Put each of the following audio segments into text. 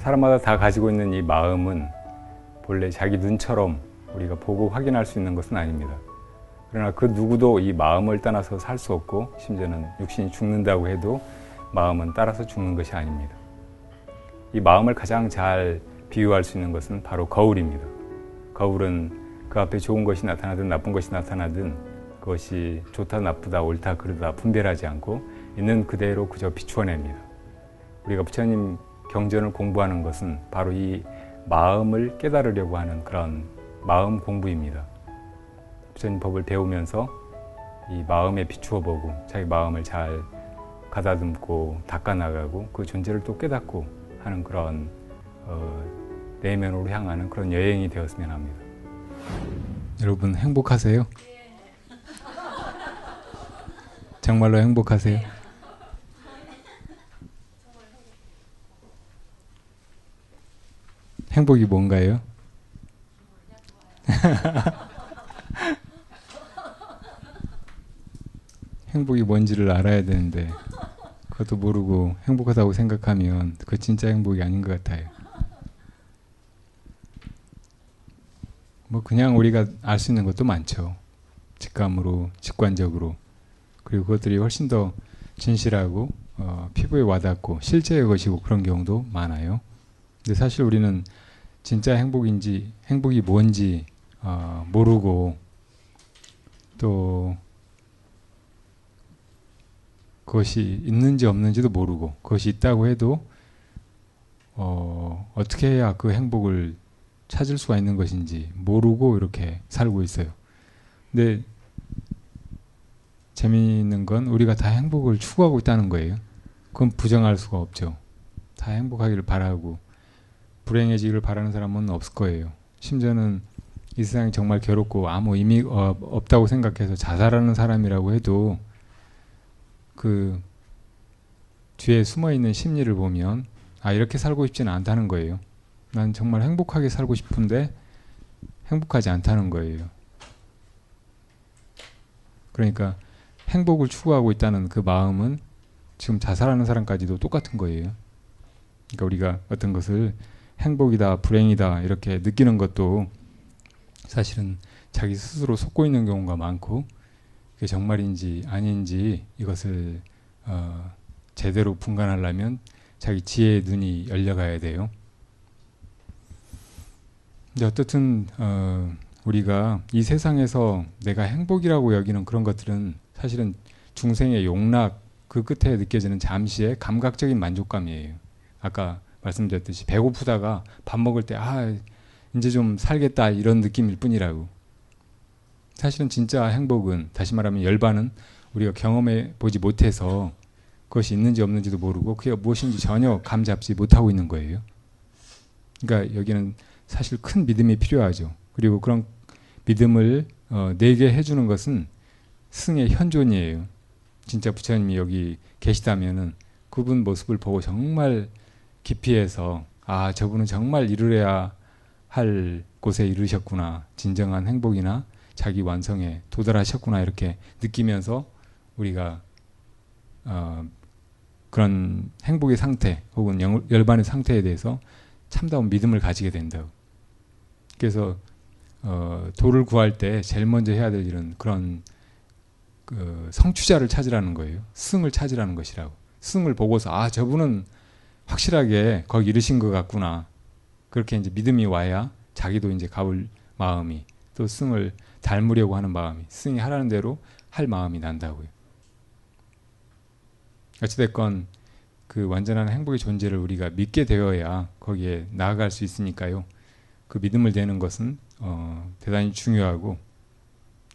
사람마다 다 가지고 있는 이 마음은 본래 자기 눈처럼 우리가 보고 확인할 수 있는 것은 아닙니다. 그러나 그 누구도 이 마음을 떠나서 살 수 없고, 심지어는 육신이 죽는다고 해도 마음은 따라서 죽는 것이 아닙니다. 이 마음을 가장 잘 비유할 수 있는 것은 바로 거울입니다. 거울은 그 앞에 좋은 것이 나타나든 나쁜 것이 나타나든 그것이 좋다 나쁘다 옳다 그르다 분별하지 않고 있는 그대로 그저 비추어냅니다. 우리가 부처님 경전을 공부하는 것은 바로 이 마음을 깨달으려고 하는 그런 마음 공부입니다. 부처님 법을 배우면서 이 마음에 비추어 보고 자기 마음을 잘 가다듬고 닦아나가고 그 존재를 또 깨닫고 하는 그런 내면으로 향하는 그런 여행이 되었으면 합니다. 여러분 행복하세요? 정말로 행복하세요? 행복이 뭔가요? 행복이 뭔지를 알아야 되는데 그것도 모르고 행복하다고 생각하면 그거 진짜 행복이 아닌 것 같아요. 뭐 그냥 우리가 알 수 있는 것도 많죠. 직감으로, 직관적으로. 그리고 그것들이 훨씬 더 진실하고 피부에 와닿고 실제의 것이고 그런 경우도 많아요. 근데 사실 우리는 진짜 행복인지 행복이 뭔지 모르고 또 그것이 있는지 없는지도 모르고 그것이 있다고 해도 어떻게 해야 그 행복을 찾을 수가 있는 것인지 모르고 이렇게 살고 있어요. 근데 재미있는 건 우리가 다 행복을 추구하고 있다는 거예요. 그건 부정할 수가 없죠. 다 행복하기를 바라고 불행해지기를 바라는 사람은 없을 거예요. 심지어는 이 세상이 정말 괴롭고 아무 의미 없다고 생각해서 자살하는 사람이라고 해도 그 뒤에 숨어있는 심리를 보면 이렇게 살고 싶지는 않다는 거예요. 난 정말 행복하게 살고 싶은데 행복하지 않다는 거예요. 그러니까 행복을 추구하고 있다는 그 마음은 지금 자살하는 사람까지도 똑같은 거예요. 그러니까 우리가 어떤 것을 행복이다, 불행이다 이렇게 느끼는 것도 사실은 자기 스스로 속고 있는 경우가 많고 그게 정말인지 아닌지 이것을 제대로 분간하려면 자기 지혜의 눈이 열려가야 돼요. 근데 어떻든 우리가 이 세상에서 내가 행복이라고 여기는 그런 것들은 사실은 중생의 용락 그 끝에 느껴지는 잠시의 감각적인 만족감이에요. 아까 말씀드렸듯이 배고프다가 밥 먹을 때 이제 좀 살겠다 이런 느낌일 뿐이라고. 사실은 진짜 행복은 다시 말하면 열반은 우리가 경험해 보지 못해서 그것이 있는지 없는지도 모르고 그게 무엇인지 전혀 감 잡지 못하고 있는 거예요. 그러니까 여기는 사실 큰 믿음이 필요하죠. 그리고 그런 믿음을 내게 해주는 것은 스승의 현존이에요. 진짜 부처님이 여기 계시다면은 그분 모습을 보고 정말 깊이에서 저분은 정말 이루어야 할 곳에 이르셨구나. 진정한 행복이나 자기 완성에 도달하셨구나 이렇게 느끼면서 우리가 그런 행복의 상태 혹은 열반의 상태에 대해서 참다운 믿음을 가지게 된다고. 그래서 도를 구할 때 제일 먼저 해야 될 일은 그런 성취자를 찾으라는 거예요. 스승을 찾으라는 것이라고. 스승을 보고서 저분은 확실하게 거기 이르신 것 같구나. 그렇게 이제 믿음이 와야 자기도 이제 가볼 마음이 또 스승을 닮으려고 하는 마음이 스승이 하라는 대로 할 마음이 난다고요. 어찌됐건 그 완전한 행복의 존재를 우리가 믿게 되어야 거기에 나아갈 수 있으니까요. 그 믿음을 내는 것은 대단히 중요하고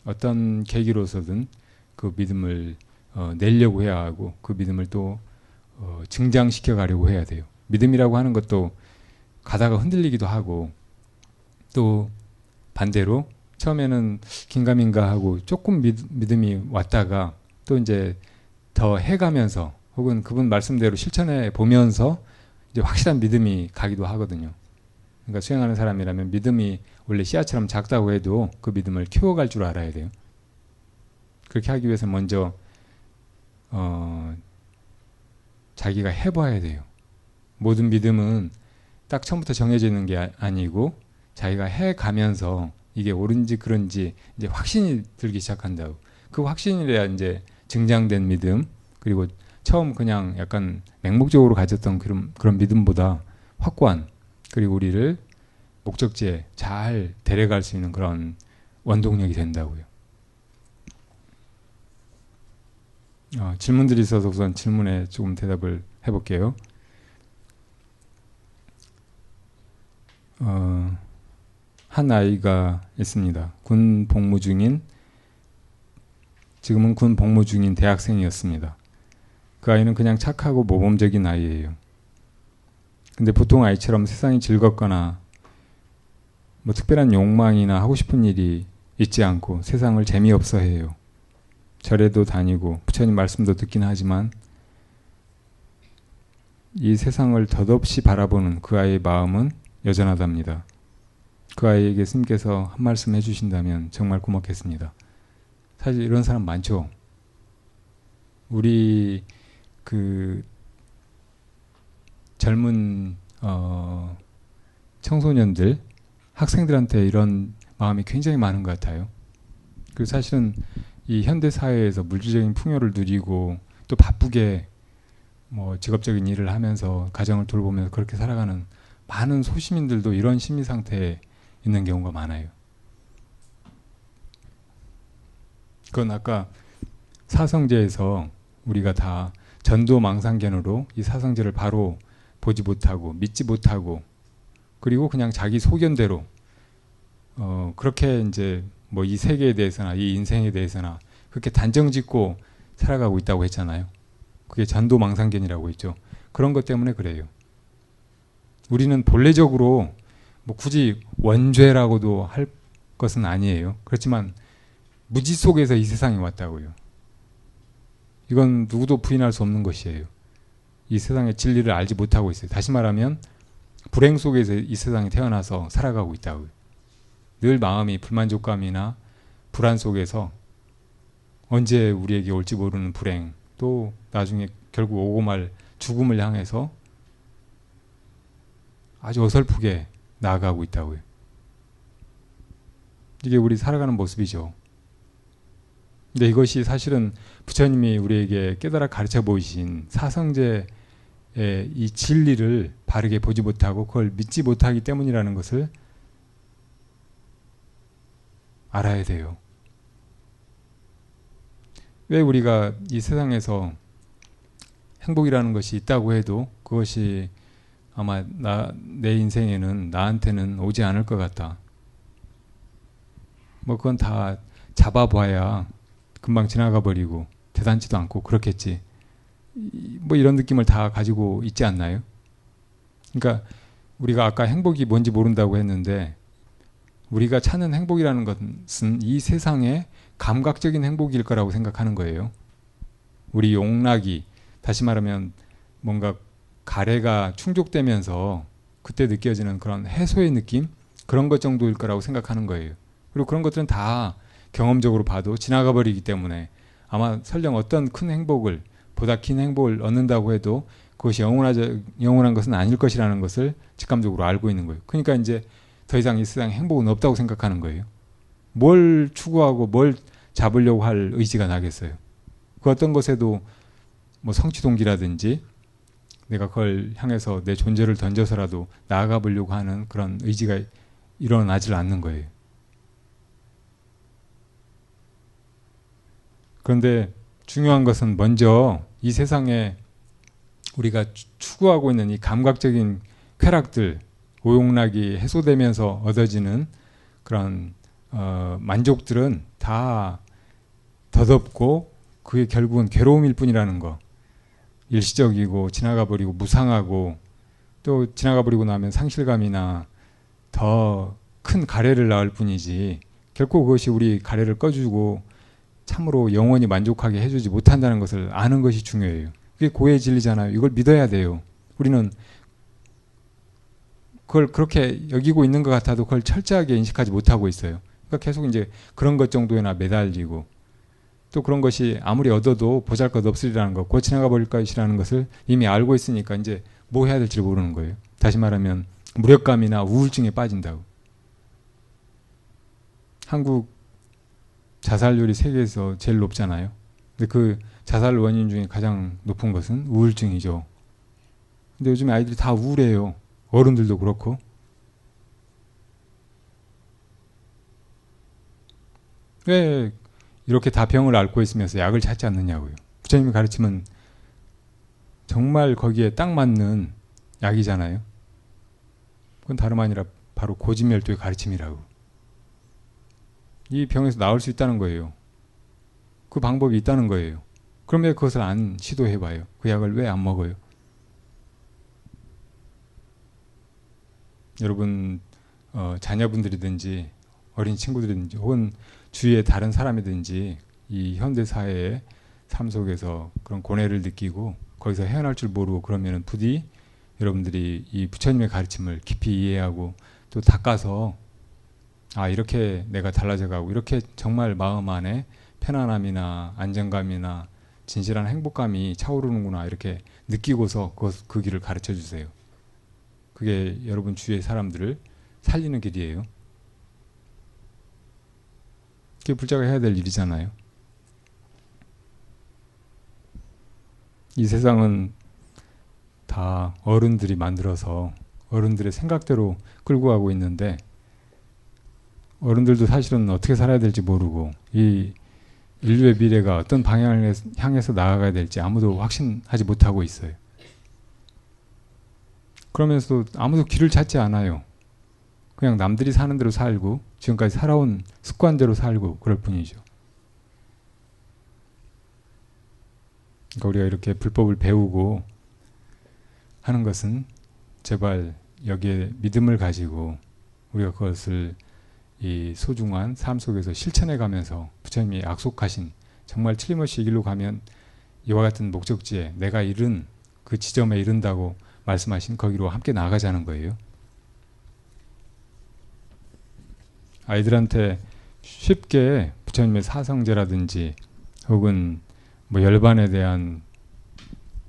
어떤 계기로서든 그 믿음을 내려고 해야 하고 그 믿음을 또 증장시켜 가려고 해야 돼요. 믿음이라고 하는 것도 가다가 흔들리기도 하고 또 반대로 처음에는 긴가민가 하고 조금 믿음이 왔다가 또 이제 더 해가면서 혹은 그분 말씀대로 실천해 보면서 이제 확실한 믿음이 가기도 하거든요. 그러니까 수행하는 사람이라면 믿음이 원래 씨앗처럼 작다고 해도 그 믿음을 키워갈 줄 알아야 돼요. 그렇게 하기 위해서 먼저 자기가 해봐야 돼요. 모든 믿음은 딱 처음부터 정해져 있는 게 아니고 자기가 해 가면서 이게 옳은지 그런지 이제 확신이 들기 시작한다고. 그 확신이래야 이제 증장된 믿음, 그리고 처음 그냥 약간 맹목적으로 가졌던 그런 믿음보다 확고한, 그리고 우리를 목적지에 잘 데려갈 수 있는 그런 원동력이 된다고요. 질문들이 있어서 우선 질문에 조금 대답을 해볼게요. 한 아이가 있습니다. 지금은 군 복무 중인 대학생이었습니다. 그 아이는 그냥 착하고 모범적인 아이예요. 근데 보통 아이처럼 세상이 즐겁거나 뭐 특별한 욕망이나 하고 싶은 일이 있지 않고 세상을 재미없어 해요. 절에도 다니고 부처님 말씀도 듣긴 하지만 이 세상을 덧없이 바라보는 그 아이의 마음은 여전하답니다. 그 아이에게 스님께서 한 말씀 해주신다면 정말 고맙겠습니다. 사실 이런 사람 많죠. 우리 그 젊은 청소년들, 학생들한테 이런 마음이 굉장히 많은 것 같아요. 그리고 사실은 이 현대 사회에서 물질적인 풍요를 누리고 또 바쁘게 뭐 직업적인 일을 하면서 가정을 돌보면서 그렇게 살아가는 많은 소시민들도 이런 심리 상태에 있는 경우가 많아요. 그건 아까 사성제에서 우리가 다 전도망상견으로 이 사성제를 바로 보지 못하고 믿지 못하고 그리고 그냥 자기 소견대로 그렇게 이제 뭐 이 세계에 대해서나 이 인생에 대해서나 그렇게 단정짓고 살아가고 있다고 했잖아요. 그게 전도망상견이라고 했죠. 그런 것 때문에 그래요. 우리는 본래적으로 뭐 굳이 원죄라고도 할 것은 아니에요. 그렇지만 무지 속에서 이 세상에 왔다고요. 이건 누구도 부인할 수 없는 것이에요. 이 세상의 진리를 알지 못하고 있어요. 다시 말하면 불행 속에서 이 세상에 태어나서 살아가고 있다고요. 늘 마음이 불만족감이나 불안 속에서 언제 우리에게 올지 모르는 불행, 또 나중에 결국 오고 말 죽음을 향해서 아주 어설프게 나아가고 있다고요. 이게 우리 살아가는 모습이죠. 근데 이것이 사실은 부처님이 우리에게 깨달아 가르쳐 보이신 사성제의 이 진리를 바르게 보지 못하고 그걸 믿지 못하기 때문이라는 것을 알아야 돼요. 왜 우리가 이 세상에서 행복이라는 것이 있다고 해도 그것이 아마 내 인생에는 나한테는 오지 않을 것 같다. 뭐 그건 다 잡아봐야 금방 지나가 버리고 대단치도 않고 그렇겠지. 뭐 이런 느낌을 다 가지고 있지 않나요? 그러니까 우리가 아까 행복이 뭔지 모른다고 했는데 우리가 찾는 행복이라는 것은 이 세상의 감각적인 행복일 거라고 생각하는 거예요. 우리 용락이 다시 말하면 뭔가 가래가 충족되면서 그때 느껴지는 그런 해소의 느낌? 그런 것 정도일 거라고 생각하는 거예요. 그리고 그런 것들은 다 경험적으로 봐도 지나가 버리기 때문에 아마 설령 어떤 큰 행복을 보다 긴 행복을 얻는다고 해도 그것이 영원한 것은 아닐 것이라는 것을 직감적으로 알고 있는 거예요. 그러니까 이제 더 이상 이 세상에 행복은 없다고 생각하는 거예요. 뭘 추구하고 뭘 잡으려고 할 의지가 나겠어요. 그 어떤 것에도 뭐 성취동기라든지 내가 그걸 향해서 내 존재를 던져서라도 나아가 보려고 하는 그런 의지가 일어나질 않는 거예요. 그런데 중요한 것은 먼저 이 세상에 우리가 추구하고 있는 이 감각적인 쾌락들, 오용락이 해소되면서 얻어지는 그런 만족들은 다 덧없고 그게 결국은 괴로움일 뿐이라는 거. 일시적이고 지나가 버리고 무상하고 또 지나가 버리고 나면 상실감이나 더 큰 가래를 낳을 뿐이지 결코 그것이 우리 가래를 꺼주고 참으로 영원히 만족하게 해주지 못한다는 것을 아는 것이 중요해요. 그게 고해의 진리잖아요. 이걸 믿어야 돼요. 우리는 그걸 그렇게 여기고 있는 것 같아도 그걸 철저하게 인식하지 못하고 있어요. 그러니까 계속 이제 그런 것 정도에나 매달리고 또 그런 것이 아무리 얻어도 보잘것없으리라는 것, 곧 지나가 버릴 것이라는 것을 이미 알고 있으니까 이제 뭐 해야 될지 모르는 거예요. 다시 말하면 무력감이나 우울증에 빠진다고. 한국 자살률이 세계에서 제일 높잖아요. 근데 그 자살 원인 중에 가장 높은 것은 우울증이죠. 근데 요즘에 아이들이 다 우울해요. 어른들도 그렇고. 왜 이렇게 다 병을 앓고 있으면서 약을 찾지 않느냐고요. 부처님이 가르치면 정말 거기에 딱 맞는 약이잖아요. 그건 다름 아니라 바로 고진멸도의 가르침이라고. 이 병에서 나올 수 있다는 거예요. 그 방법이 있다는 거예요. 그럼 왜 그것을 안 시도해봐요? 그 약을 왜 안 먹어요? 여러분 자녀분들이든지 어린 친구들이든지 혹은 주위의 다른 사람이든지 이 현대사회의 삶 속에서 그런 고뇌를 느끼고 거기서 헤어날 줄 모르고 그러면 부디 여러분들이 이 부처님의 가르침을 깊이 이해하고 또 닦아서 아 이렇게 내가 달라져가고 이렇게 정말 마음 안에 편안함이나 안정감이나 진실한 행복감이 차오르는구나 이렇게 느끼고서 그 길을 가르쳐 주세요. 그게 여러분 주위의 사람들을 살리는 길이에요. 그게 불자가 해야 될 일이잖아요. 이 세상은 다 어른들이 만들어서 어른들의 생각대로 끌고 가고 있는데 어른들도 사실은 어떻게 살아야 될지 모르고 이 인류의 미래가 어떤 방향을 향해서 나아가야 될지 아무도 확신하지 못하고 있어요. 그러면서도 아무도 길을 찾지 않아요. 그냥 남들이 사는 대로 살고 지금까지 살아온 습관대로 살고 그럴 뿐이죠. 그러니까 우리가 이렇게 불법을 배우고 하는 것은 제발 여기에 믿음을 가지고 우리가 그것을 이 소중한 삶 속에서 실천해 가면서 부처님이 약속하신 정말 틀림없이 이 길로 가면 이와 같은 목적지에 내가 이른 그 지점에 이른다고 말씀하신 거기로 함께 나아가자는 거예요. 아이들한테 쉽게 부처님의 사성제라든지 혹은 뭐 열반에 대한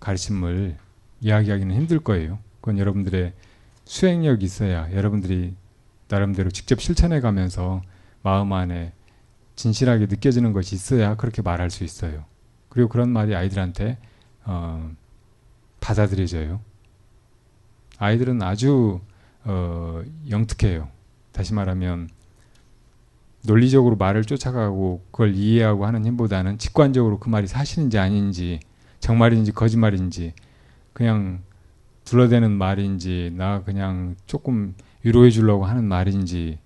가르침을 이야기하기는 힘들 거예요. 그건 여러분들의 수행력이 있어야 여러분들이 나름대로 직접 실천해 가면서 마음 안에 진실하게 느껴지는 것이 있어야 그렇게 말할 수 있어요. 그리고 그런 말이 아이들한테 받아들여져요. 아이들은 아주 영특해요. 다시 말하면 논리적으로 말을 쫓아가고 그걸 이해하고 하는 힘보다는 직관적으로 그 말이 사실인지 아닌지 정말인지 거짓말인지 그냥 둘러대는 말인지 나 그냥 조금 위로해 주려고 하는 말인지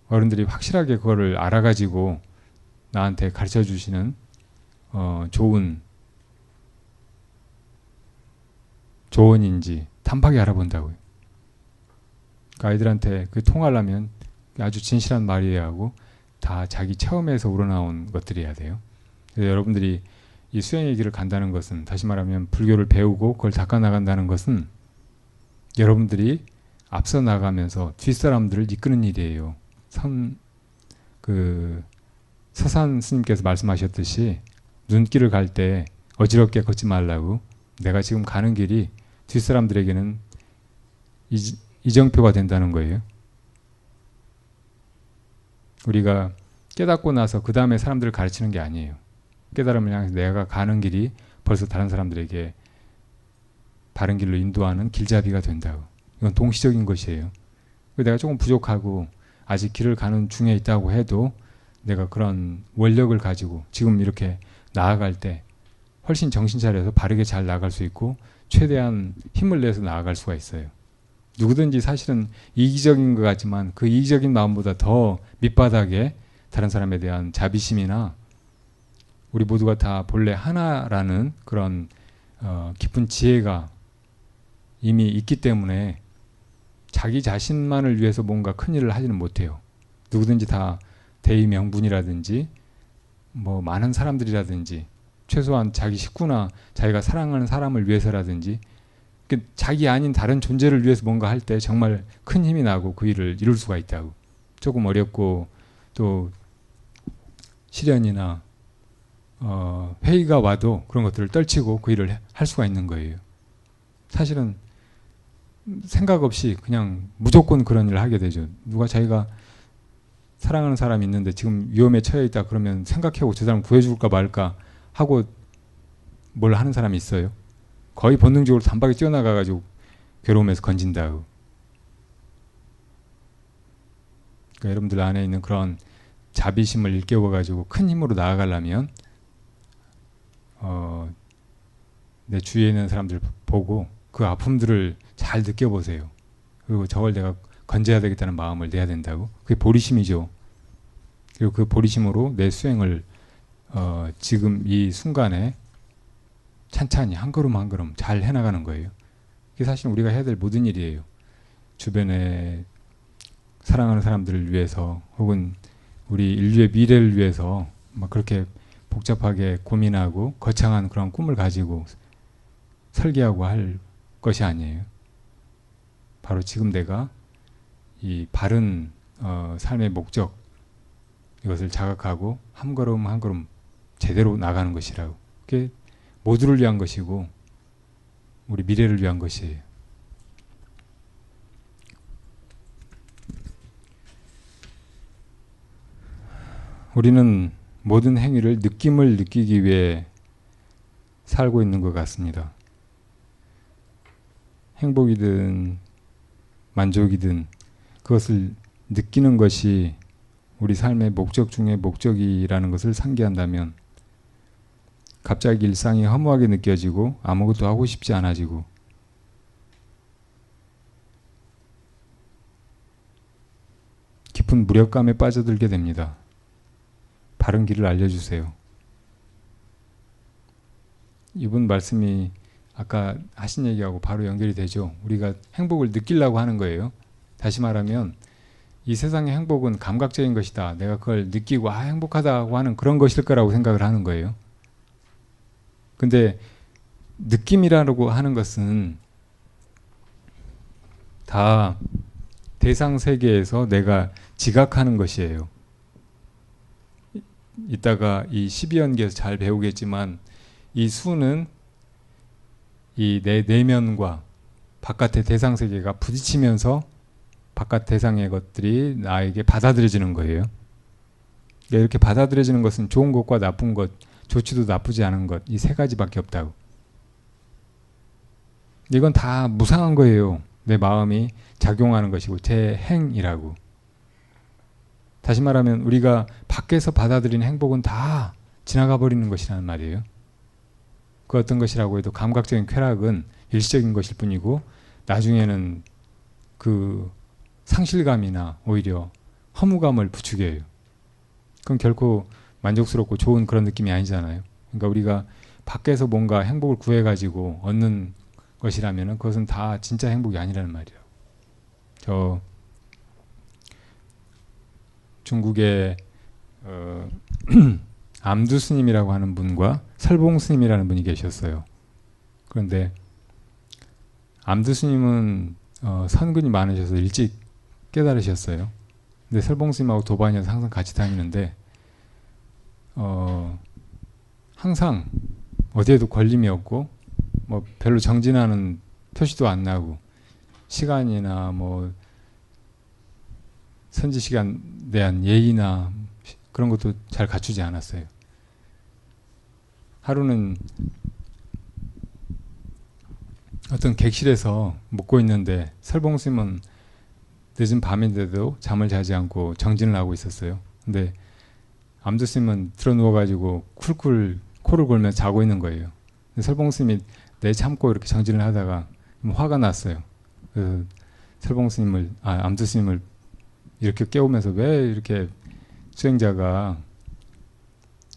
어른들이 확실하게 그거를 알아가지고 나한테 가르쳐 주시는 좋은 조언인지 단박에 알아본다고요. 그러니까 아이들한테 그 통하려면 아주 진실한 말이어야 하고 다 자기 체험에서 우러나온 것들이어야 돼요. 그래서 여러분들이 이 수행의 길을 간다는 것은 다시 말하면 불교를 배우고 그걸 닦아나간다는 것은 여러분들이 앞서 나가면서 뒷사람들을 이끄는 일이에요. 서산 스님께서 말씀하셨듯이 눈길을 갈 때 어지럽게 걷지 말라고 내가 지금 가는 길이 뒷사람들에게는 이정표가 된다는 거예요. 우리가 깨닫고 나서 그 다음에 사람들을 가르치는 게 아니에요. 깨달음을 향해서 내가 가는 길이 벌써 다른 사람들에게 바른 길로 인도하는 길잡이가 된다고. 이건 동시적인 것이에요. 내가 조금 부족하고 아직 길을 가는 중에 있다고 해도 내가 그런 원력을 가지고 지금 이렇게 나아갈 때 훨씬 정신 차려서 바르게 잘 나아갈 수 있고 최대한 힘을 내서 나아갈 수가 있어요. 누구든지 사실은 이기적인 것 같지만 그 이기적인 마음보다 더 밑바닥에 다른 사람에 대한 자비심이나 우리 모두가 다 본래 하나라는 그런 깊은 지혜가 이미 있기 때문에 자기 자신만을 위해서 뭔가 큰일을 하지는 못해요. 누구든지 다 대의 명분이라든지 뭐 많은 사람들이라든지 최소한 자기 식구나 자기가 사랑하는 사람을 위해서라든지 자기 아닌 다른 존재를 위해서 뭔가 할 때 정말 큰 힘이 나고 그 일을 이룰 수가 있다고. 조금 어렵고 또 시련이나 회의가 와도 그런 것들을 떨치고 그 일을 할 수가 있는 거예요. 사실은 생각 없이 그냥 무조건 그런 일을 하게 되죠. 누가 자기가 사랑하는 사람이 있는데 지금 위험에 처해 있다 그러면 생각해보고 저 사람 구해줄까 말까 하고 뭘 하는 사람이 있어요. 거의 본능적으로 단박에 뛰어나가가지고 괴로움에서 건진다고. 그러니까 여러분들 안에 있는 그런 자비심을 일깨워가지고 큰 힘으로 나아가려면 내 주위에 있는 사람들 보고 그 아픔들을 잘 느껴보세요. 그리고 저걸 내가 건져야 되겠다는 마음을 내야 된다고. 그게 보리심이죠. 그리고 그 보리심으로 내 수행을 지금 이 순간에 찬찬히 한 걸음 한 걸음 잘 해나가는 거예요. 그게 사실 우리가 해야 될 모든 일이에요. 주변에 사랑하는 사람들을 위해서 혹은 우리 인류의 미래를 위해서 막 그렇게 복잡하게 고민하고 거창한 그런 꿈을 가지고 설계하고 할 것이 아니에요. 바로 지금 내가 이 바른 삶의 목적 이것을 자각하고 한 걸음 한 걸음 제대로 나가는 것이라고. 그게 모두를 위한 것이고 우리 미래를 위한 것이에요. 우리는 모든 행위를 느낌을 느끼기 위해 살고 있는 것 같습니다. 행복이든 만족이든 그것을 느끼는 것이 우리 삶의 목적 중에 목적이라는 것을 상기한다면 갑자기 일상이 허무하게 느껴지고 아무것도 하고 싶지 않아지고 깊은 무력감에 빠져들게 됩니다. 바른 길을 알려주세요. 이분 말씀이 아까 하신 얘기하고 바로 연결이 되죠. 우리가 행복을 느끼려고 하는 거예요. 다시 말하면 이 세상의 행복은 감각적인 것이다. 내가 그걸 느끼고 행복하다고 하는 그런 것일 거라고 생각을 하는 거예요. 근데 느낌이라고 하는 것은 다 대상 세계에서 내가 지각하는 것이에요. 이따가 이 12연계에서 잘 배우겠지만 이 수는 이 내 내면과 바깥의 대상 세계가 부딪히면서 바깥 대상의 것들이 나에게 받아들여지는 거예요. 이렇게 받아들여지는 것은 좋은 것과 나쁜 것, 좋지도 나쁘지 않은 것, 이 세 가지밖에 없다고. 이건 다 무상한 거예요. 내 마음이 작용하는 것이고 제 행이라고. 다시 말하면 우리가 밖에서 받아들이는 행복은 다 지나가 버리는 것이라는 말이에요. 그 어떤 것이라고 해도 감각적인 쾌락은 일시적인 것일 뿐이고 나중에는 그 상실감이나 오히려 허무감을 부추겨요. 그건 결코 만족스럽고 좋은 그런 느낌이 아니잖아요. 그러니까 우리가 밖에서 뭔가 행복을 구해가지고 얻는 것이라면 그것은 다 진짜 행복이 아니라는 말이에요. 저 중국의 암두 스님이라고 하는 분과 설봉 스님이라는 분이 계셨어요. 그런데 암두 스님은 선근이 많으셔서 일찍 깨달으셨어요. 근데 설봉 스님하고 도반이어서 항상 같이 다니는데 항상 어디에도 걸림이 없고 뭐 별로 정진하는 표시도 안 나고 시간이나 뭐 선지 시간 대한 예의나 그런 것도 잘 갖추지 않았어요. 하루는 어떤 객실에서 묵고 있는데 설봉 스님은 늦은 밤인데도 잠을 자지 않고 정진을 하고 있었어요. 근데 암두 스님은 들어 누워가지고 쿨쿨 코를 골며 자고 있는 거예요. 설봉 스님이 내 참고 이렇게 정진을 하다가 화가 났어요. 그래서 설봉 스님을, 암두 스님을 이렇게 깨우면서 왜 이렇게 수행자가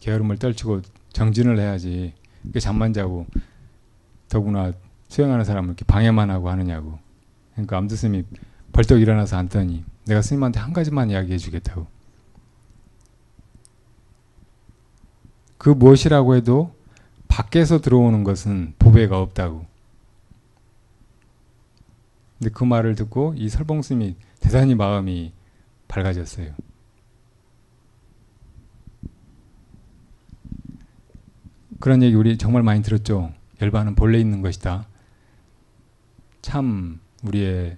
게으름을 떨치고 정진을 해야지 이렇게 잠만 자고 더구나 수행하는 사람을 이렇게 방해만 하고 하느냐고. 그러니까 암두 스님이 벌떡 일어나서 앉더니 내가 스님한테 한 가지만 이야기해 주겠다고. 그 무엇이라고 해도 밖에서 들어오는 것은 보배가 없다고. 근데 그 말을 듣고 이 설봉 스님이 대단히 마음이 밝아졌어요. 그런 얘기 우리 정말 많이 들었죠. 열반은 본래 있는 것이다. 참 우리의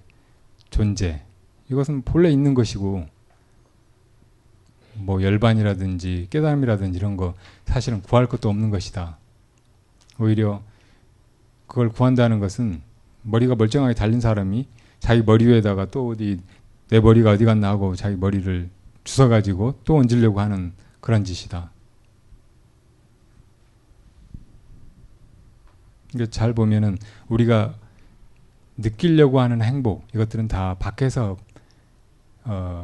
존재, 이것은 본래 있는 것이고, 뭐 열반이라든지 깨달음이라든지 이런 거 사실은 구할 것도 없는 것이다. 오히려 그걸 구한다는 것은 머리가 멀쩡하게 달린 사람이 자기 머리 위에다가 또 어디 내 머리가 어디 갔나 하고 자기 머리를 주워가지고 또 얹으려고 하는 그런 짓이다. 그러니까 잘 보면은 우리가 느끼려고 하는 행복, 이것들은 다 밖에서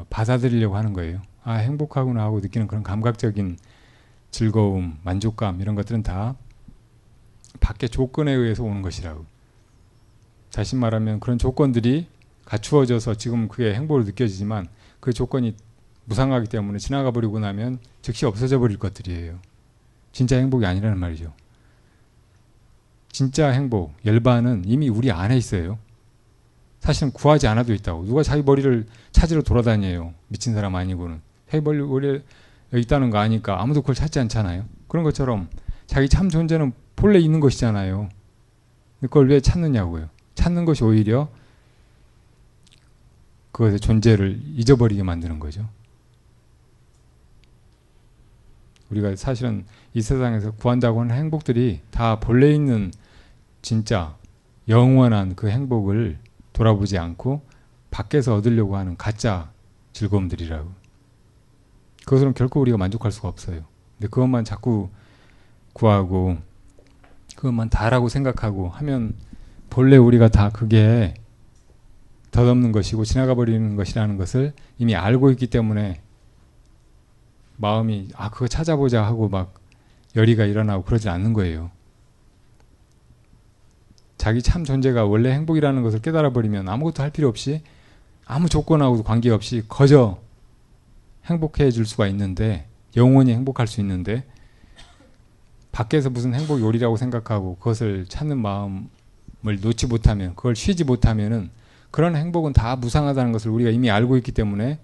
받아들이려고 하는 거예요. 아, 행복하구나 하고 느끼는 그런 감각적인 즐거움, 만족감, 이런 것들은 다 밖의 조건에 의해서 오는 것이라고. 다시 말하면 그런 조건들이 갖추어져서 지금 그게 행복으로 느껴지지만 그 조건이 무상하기 때문에 지나가 버리고 나면 즉시 없어져 버릴 것들이에요. 진짜 행복이 아니라는 말이죠. 진짜 행복, 열반은 이미 우리 안에 있어요. 사실은 구하지 않아도 있다고. 누가 자기 머리를 찾으러 돌아다녀요. 미친 사람 아니고는. 자기 머리에 있다는 거 아니까 아무도 그걸 찾지 않잖아요. 그런 것처럼 자기 참 존재는 본래 있는 것이잖아요. 그걸 왜 찾느냐고요. 찾는 것이 오히려 그것의 존재를 잊어버리게 만드는 거죠. 우리가 사실은 이 세상에서 구한다고 하는 행복들이 다 본래 있는 진짜 영원한 그 행복을 돌아보지 않고 밖에서 얻으려고 하는 가짜 즐거움들이라고. 그것으로는 결코 우리가 만족할 수가 없어요. 근데 그것만 자꾸 구하고 그것만 다라고 생각하고 하면 본래 우리가 다 그게 덧없는 것이고 지나가 버리는 것이라는 것을 이미 알고 있기 때문에 마음이 아 그거 찾아보자 하고 막 열의가 일어나고 그러지 않는 거예요. 자기 참 존재가 원래 행복이라는 것을 깨달아 버리면 아무것도 할 필요 없이 아무 조건하고도 관계없이 거저 행복해 질 수가 있는데, 영원히 행복할 수 있는데, 밖에서 무슨 행복이 오리라고 생각하고 그것을 찾는 마음을 놓지 못하면, 그걸 쉬지 못하면은 그런 행복은 다 무상하다는 것을 우리가 이미 알고 있기 때문에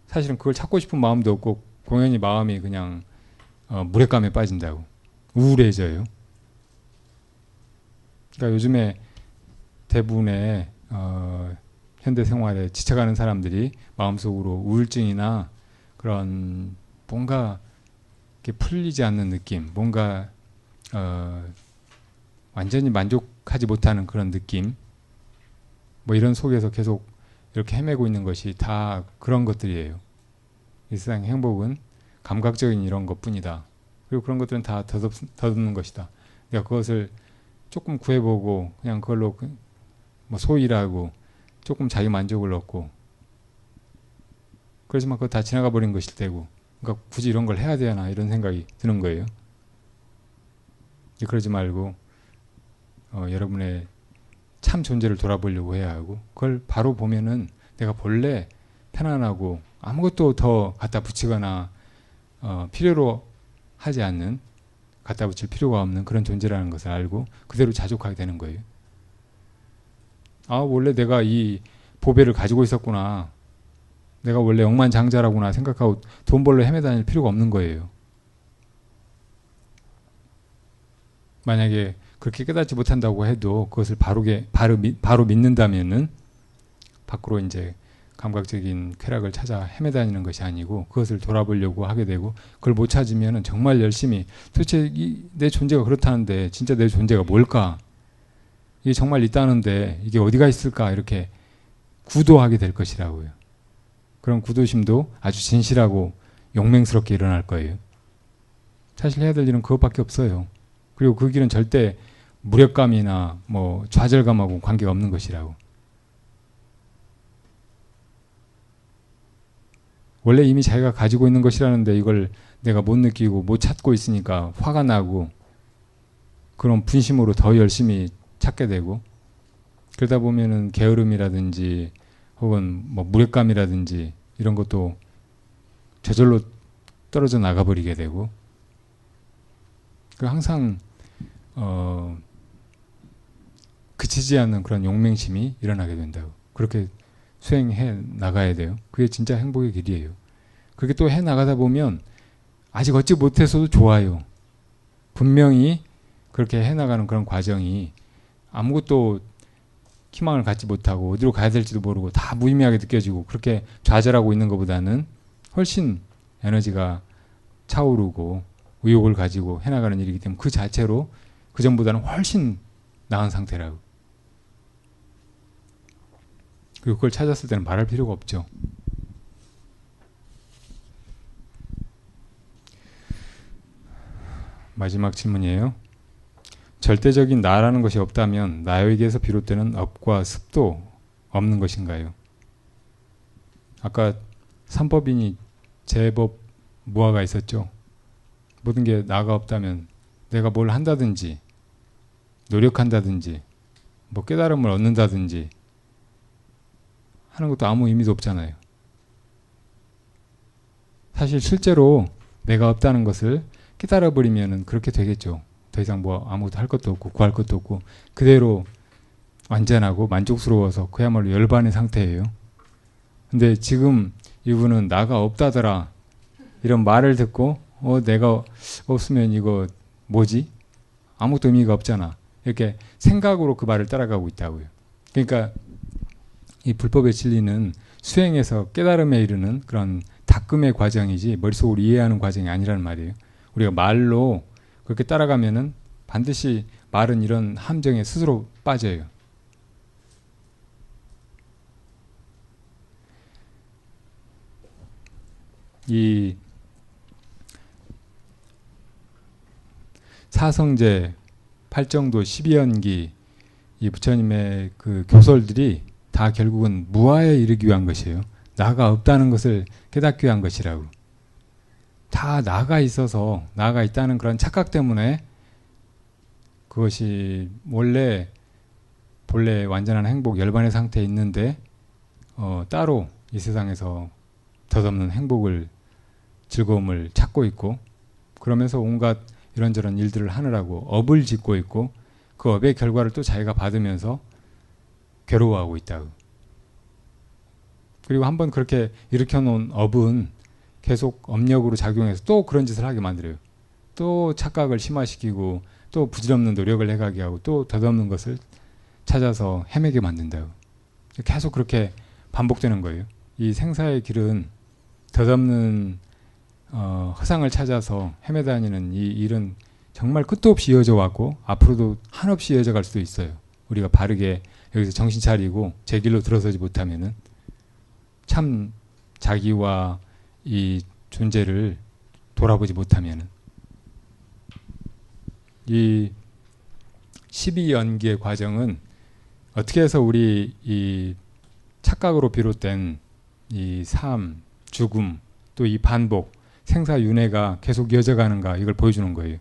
사실은 그걸 찾고 싶은 마음도 없고 공연히 마음이 그냥 무력감에 빠진다고. 우울해져요. 그러니까 요즘에 대부분의 현대 생활에 지쳐가는 사람들이 마음속으로 우울증이나 그런 뭔가 이렇게 풀리지 않는 느낌, 뭔가 완전히 만족하지 못하는 그런 느낌, 뭐 이런 속에서 계속 이렇게 헤매고 있는 것이 다 그런 것들이에요. 이 세상의 행복은 감각적인 이런 것뿐이다. 그리고 그런 것들은 다 덧없는 것이다. 그러니까 그것을 조금 구해보고 그냥 그걸로 뭐 소일하고 조금 자기 만족을 얻고, 그렇지만 그거 다 지나가 버린 것일 테고, 그러니까 굳이 이런 걸 해야 되나 이런 생각이 드는 거예요. 그러지 말고 여러분의 참 존재를 돌아보려고 해야 하고, 그걸 바로 보면은 내가 본래 편안하고 아무것도 더 갖다 붙이거나 필요로 하지 않는, 갖다 붙일 필요가 없는 그런 존재라는 것을 알고 그대로 자족하게 되는 거예요. 아, 원래 내가 이 보배를 가지고 있었구나, 내가 원래 억만장자라구나 생각하고 돈 벌러 헤매다닐 필요가 없는 거예요. 만약에 그렇게 깨닫지 못한다고 해도 그것을 바로 믿는다면은 밖으로 이제 감각적인 쾌락을 찾아 헤매다니는 것이 아니고 그것을 돌아보려고 하게 되고, 그걸 못 찾으면은 정말 열심히 도대체 내 존재가 그렇다는데 진짜 내 존재가 뭘까? 이게 정말 있다는데 이게 어디가 있을까? 이렇게 구도하게 될 것이라고요. 그런 구도심도 아주 진실하고 용맹스럽게 일어날 거예요. 사실 해야 될 일은 그것밖에 없어요. 그리고 그 길은 절대 무력감이나 뭐 좌절감하고 관계가 없는 것이라고. 원래 이미 자기가 가지고 있는 것이라는데 이걸 내가 못 느끼고 못 찾고 있으니까 화가 나고 그런 분심으로 더 열심히 찾게 되고, 그러다 보면은 게으름이라든지 혹은 뭐 무력감이라든지 이런 것도 저절로 떨어져 나가버리게 되고, 항상 그치지 않는 그런 용맹심이 일어나게 된다고. 그렇게 수행해 나가야 돼요. 그게 진짜 행복의 길이에요. 그렇게 또 해 나가다 보면 아직 얻지 못해서도 좋아요. 분명히 그렇게 해 나가는 그런 과정이 아무것도 희망을 갖지 못하고 어디로 가야 될지도 모르고 다 무의미하게 느껴지고 그렇게 좌절하고 있는 것보다는 훨씬 에너지가 차오르고 의욕을 가지고 해나가는 일이기 때문에 그 자체로 그 전보다는 훨씬 나은 상태라고. 그리고 그걸 찾았을 때는 말할 필요가 없죠. 마지막 질문이에요. 절대적인 나라는 것이 없다면 나에게서 비롯되는 업과 습도 없는 것인가요? 아까 삼법인이 제법 무아가 있었죠. 모든 게 나가 없다면 내가 뭘 한다든지 노력한다든지 뭐 깨달음을 얻는다든지 하는 것도 아무 의미도 없잖아요. 사실 실제로 내가 없다는 것을 깨달아버리면 그렇게 되겠죠. 더 이상 뭐 아무것도 할 것도 없고 구할 것도 없고 그대로 완전하고 만족스러워서 그야말로 열반의 상태예요. 근데 지금 이분은 나가 없다더라 이런 말을 듣고 내가 없으면 이거 뭐지? 아무것도 의미가 없잖아. 이렇게 생각으로 그 말을 따라가고 있다고요. 그러니까 이 불법의 진리는 수행에서 깨달음에 이르는 그런 닦음의 과정이지 머릿속으로 이해하는 과정이 아니라는 말이에요. 우리가 말로 그렇게 따라가면은 반드시 말은 이런 함정에 스스로 빠져요. 이 사성제, 팔정도, 12연기 이 부처님의 그 교설들이 다 결국은 무아에 이르기 위한 것이에요. 나가 없다는 것을 깨닫기 위한 것이라고. 다 나가 있어서 나가 있다는 그런 착각 때문에 그것이 본래 완전한 행복 열반의 상태에 있는데 따로 이 세상에서 덧없는 행복을 즐거움을 찾고 있고 그러면서 온갖 이런저런 일들을 하느라고 업을 짓고 있고 그 업의 결과를 또 자기가 받으면서 괴로워하고 있다고. 그리고 한번 그렇게 일으켜놓은 업은 계속 업력으로 작용해서 또 그런 짓을 하게 만들어요. 또 착각을 심화시키고 또 부질없는 노력을 해가게 하고 또 덧없는 것을 찾아서 헤매게 만든다고. 계속 그렇게 반복되는 거예요. 이 생사의 길은 덧없는 허상을 찾아서 헤매다니는 이 일은 정말 끝도 없이 이어져 왔고 앞으로도 한없이 이어져 갈 수도 있어요. 우리가 바르게 여기서 정신 차리고 제 길로 들어서지 못하면은 참 자기와 이 존재를 돌아보지 못하면은 이 12연기의 과정은 어떻게 해서 우리 이 착각으로 비롯된 이 삶, 죽음, 또 이 반복, 생사윤회가 계속 이어져 가는가 이걸 보여주는 거예요.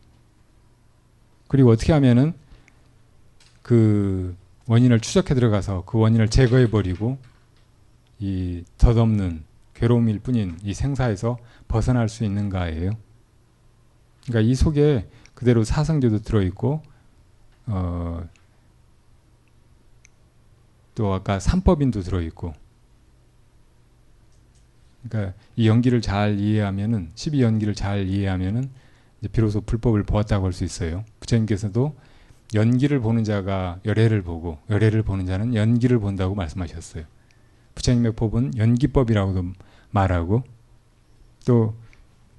그리고 어떻게 하면은 그 원인을 추적해 들어가서 그 원인을 제거해 버리고 이 덧없는 괴로움일 뿐인 이 생사에서 벗어날 수 있는가예요. 그러니까 이 속에 그대로 사성제도 들어있고 또 아까 삼법인도 들어있고 그러니까 이 연기를 잘 이해하면은 12연기를 잘 이해하면은 이제 비로소 불법을 보았다고 할 수 있어요. 부처님께서도 연기를 보는 자가 열애를 보고 열애를 보는 자는 연기를 본다고 말씀하셨어요. 부처님의 법은 연기법이라고도 말하고 또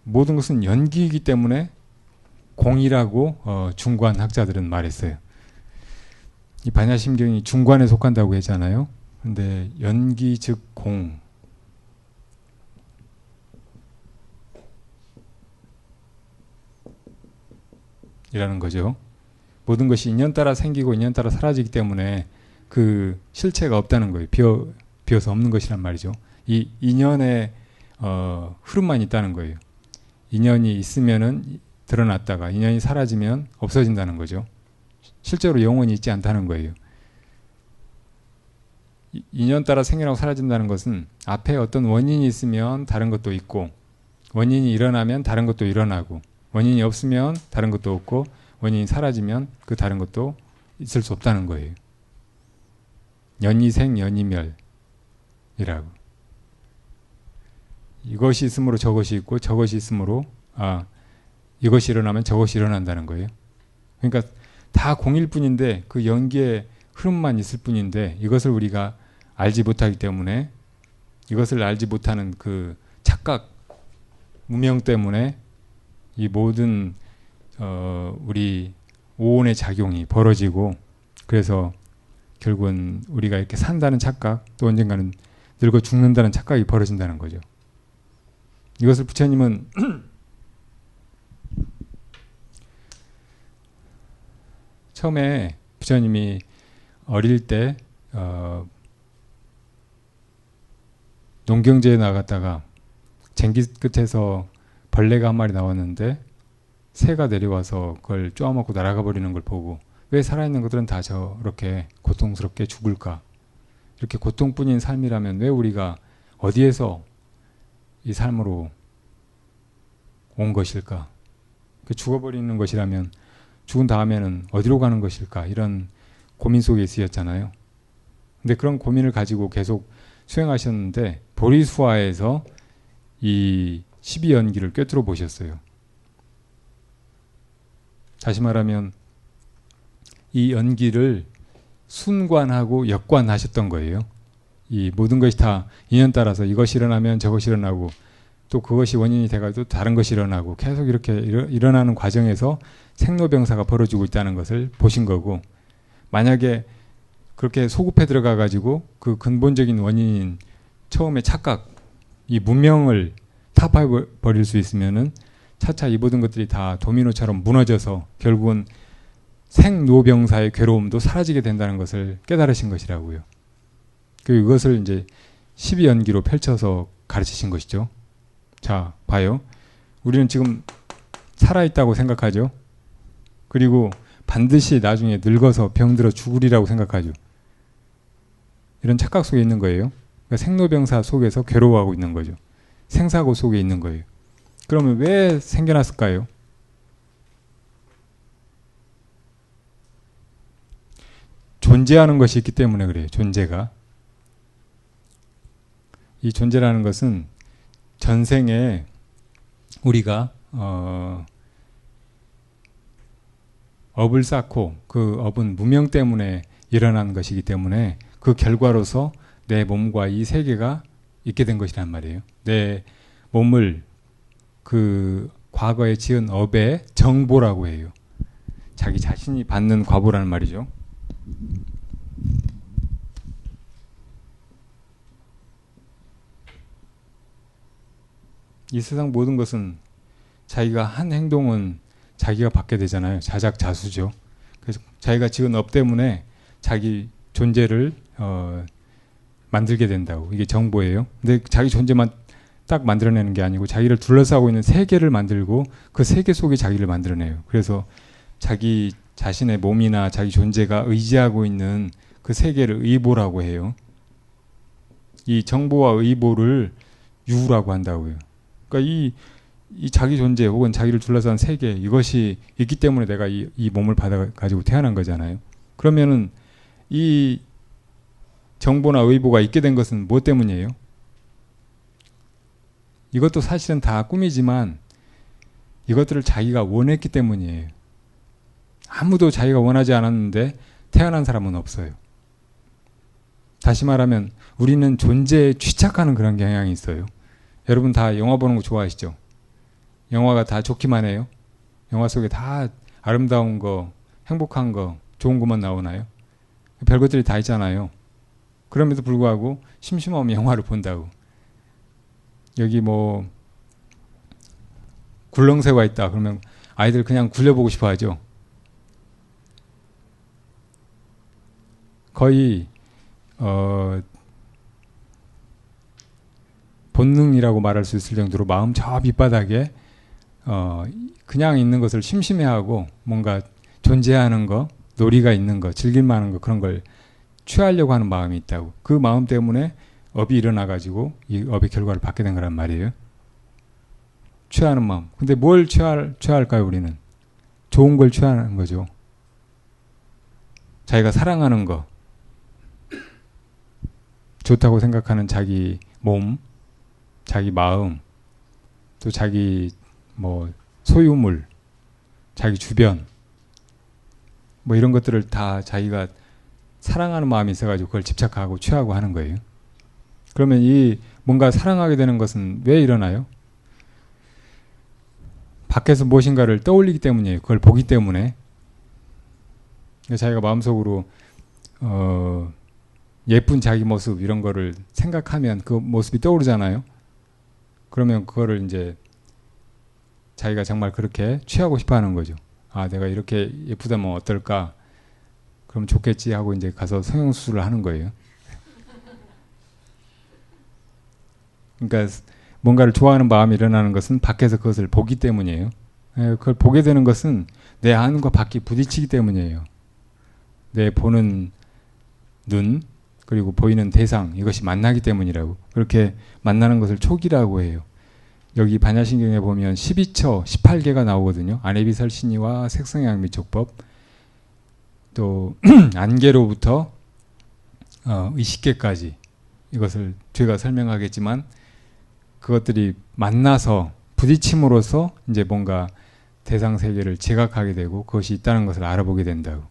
모든 것은 연기이기 때문에 공이라고 중관 학자들은 말했어요. 이 반야심경이 중관에 속한다고 했잖아요. 근데 연기 즉 공 이라는 거죠. 모든 것이 인연 따라 생기고 인연 따라 사라지기 때문에 그 실체가 없다는 거예요. 비어서 없는 것이란 말이죠. 이 인연의 흐름만 있다는 거예요. 인연이 있으면은 드러났다가 인연이 사라지면 없어진다는 거죠. 실제로 영원히 있지 않다는 거예요. 인연 따라 생겨나고 사라진다는 것은 앞에 어떤 원인이 있으면 다른 것도 있고 원인이 일어나면 다른 것도 일어나고 원인이 없으면 다른 것도 없고 원인이 사라지면 그 다른 것도 있을 수 없다는 거예요. 연이생 연이멸이라고. 이것이 있으므로 저것이 있고 저것이 있으므로 이것이 일어나면 저것이 일어난다는 거예요. 그러니까 다 공일 뿐인데 그 연기의 흐름만 있을 뿐인데 이것을 우리가 알지 못하기 때문에 이것을 알지 못하는 그 착각, 무명 때문에 이 모든 우리 오온의 작용이 벌어지고 그래서 결국은 우리가 이렇게 산다는 착각 또 언젠가는 늙어 죽는다는 착각이 벌어진다는 거죠. 이것을 부처님은 처음에 부처님이 어릴 때 농경지에 나갔다가 쟁기 끝에서 벌레가 한 마리 나왔는데 새가 내려와서 그걸 쪼아먹고 날아가 버리는 걸 보고 왜 살아있는 것들은 다 저렇게 고통스럽게 죽을까? 이렇게 고통뿐인 삶이라면 왜 우리가 어디에서 이 삶으로 온 것일까? 죽어버리는 것이라면 죽은 다음에는 어디로 가는 것일까? 이런 고민 속에 있으셨잖아요. 근데 그런 고민을 가지고 계속 수행하셨는데 보리수화에서 이 12연기를 꿰뚫어 보셨어요. 다시 말하면 이 연기를 순관하고 역관하셨던 거예요. 이 모든 것이 다 인연 따라서 이것이 일어나면 저것이 일어나고 또 그것이 원인이 돼가지고 다른 것이 일어나고 계속 이렇게 일어나는 과정에서 생로병사가 벌어지고 있다는 것을 보신 거고 만약에 그렇게 소급해 들어가 가지고 그 근본적인 원인인 처음에 착각, 이 문명을 타파해 버릴 수 있으면은 차차 이 모든 것들이 다 도미노처럼 무너져서 결국은 생로병사의 괴로움도 사라지게 된다는 것을 깨달으신 것이라고요. 그것을 이제 12연기로 펼쳐서 가르치신 것이죠. 자, 봐요. 우리는 지금 살아있다고 생각하죠. 그리고 반드시 나중에 늙어서 병들어 죽으리라고 생각하죠. 이런 착각 속에 있는 거예요. 그러니까 생로병사 속에서 괴로워하고 있는 거죠. 생사고 속에 있는 거예요. 그러면 왜 생겨났을까요? 존재하는 것이 있기 때문에 그래요. 존재가. 이 존재라는 것은 전생에 우리가 업을 쌓고 그 업은 무명 때문에 일어난 것이기 때문에 그 결과로서 내 몸과 이 세계가 있게 된 것이란 말이에요. 내 몸을 그 과거에 지은 업의 정보라고 해요. 자기 자신이 받는 과보라는 말이죠. 이 세상 모든 것은 자기가 한 행동은 자기가 받게 되잖아요. 자작자수죠. 그래서 자기가 지은 업 때문에 자기 존재를 만들게 된다고. 이게 정보예요. 근데 자기 존재만 딱 만들어내는 게 아니고 자기를 둘러싸고 있는 세계를 만들고 그 세계 속에 자기를 만들어내요. 그래서 자기 자신의 몸이나 자기 존재가 의지하고 있는 그 세계를 의보라고 해요. 이 정보와 의보를 유라고 한다고요. 그러니까 이 자기 존재 혹은 자기를 둘러싼 세계 이것이 있기 때문에 내가 이 몸을 받아가지고 태어난 거잖아요. 그러면은 이 정보나 의보가 있게 된 것은 무엇 때문이에요? 이것도 사실은 다 꿈이지만 이것들을 자기가 원했기 때문이에요. 아무도 자기가 원하지 않았는데 태어난 사람은 없어요. 다시 말하면 우리는 존재에 취착하는 그런 경향이 있어요. 여러분 다 영화 보는 거 좋아하시죠? 영화가 다 좋기만 해요? 영화 속에 다 아름다운 거, 행복한 거, 좋은 것만 나오나요? 별것들이 다 있잖아요. 그럼에도 불구하고 심심하면 영화를 본다고. 여기 뭐 굴렁쇠가 있다 그러면 아이들 그냥 굴려보고 싶어 하죠. 거의 본능이라고 말할 수 있을 정도로 마음 저 밑바닥에 그냥 있는 것을 심심해하고 뭔가 존재하는 거, 놀이가 있는 거, 즐길만한 거 그런 걸 취하려고 하는 마음이 있다고. 그 마음 때문에 업이 일어나가지고 이 업의 결과를 받게 된 거란 말이에요. 취하는 마음. 근데 뭘 취할까요 우리는? 좋은 걸 취하는 거죠. 자기가 사랑하는 거. 좋다고 생각하는 자기 몸, 자기 마음, 또 자기 뭐 소유물, 자기 주변 뭐 이런 것들을 다 자기가 사랑하는 마음이 있어가지고 그걸 집착하고 취하고 하는 거예요. 그러면 이 뭔가 사랑하게 되는 것은 왜 일어나요? 밖에서 무엇인가를 떠올리기 때문이에요. 그걸 보기 때문에. 자기가 마음속으로 예쁜 자기 모습 이런 거를 생각하면 그 모습이 떠오르잖아요. 그러면 그거를 이제 자기가 정말 그렇게 취하고 싶어 하는 거죠. 아, 내가 이렇게 예쁘다면 어떨까? 그럼 좋겠지 하고 이제 가서 성형수술을 하는 거예요. 그러니까 뭔가를 좋아하는 마음이 일어나는 것은 밖에서 그것을 보기 때문이에요. 그걸 보게 되는 것은 내 안과 밖이 부딪히기 때문이에요. 내 보는 눈 그리고 보이는 대상 이것이 만나기 때문이라고. 그렇게 만나는 것을 촉이라고 해요. 여기 반야신경에 보면 12처 18개가 나오거든요. 안해비설신이와 색성양미촉법 또 안개로부터 의식계까지 이것을 뒤가 설명하겠지만 그것들이 만나서 부딪힘으로써 이제 뭔가 대상 세계를 지각하게 되고 그것이 있다는 것을 알아보게 된다고.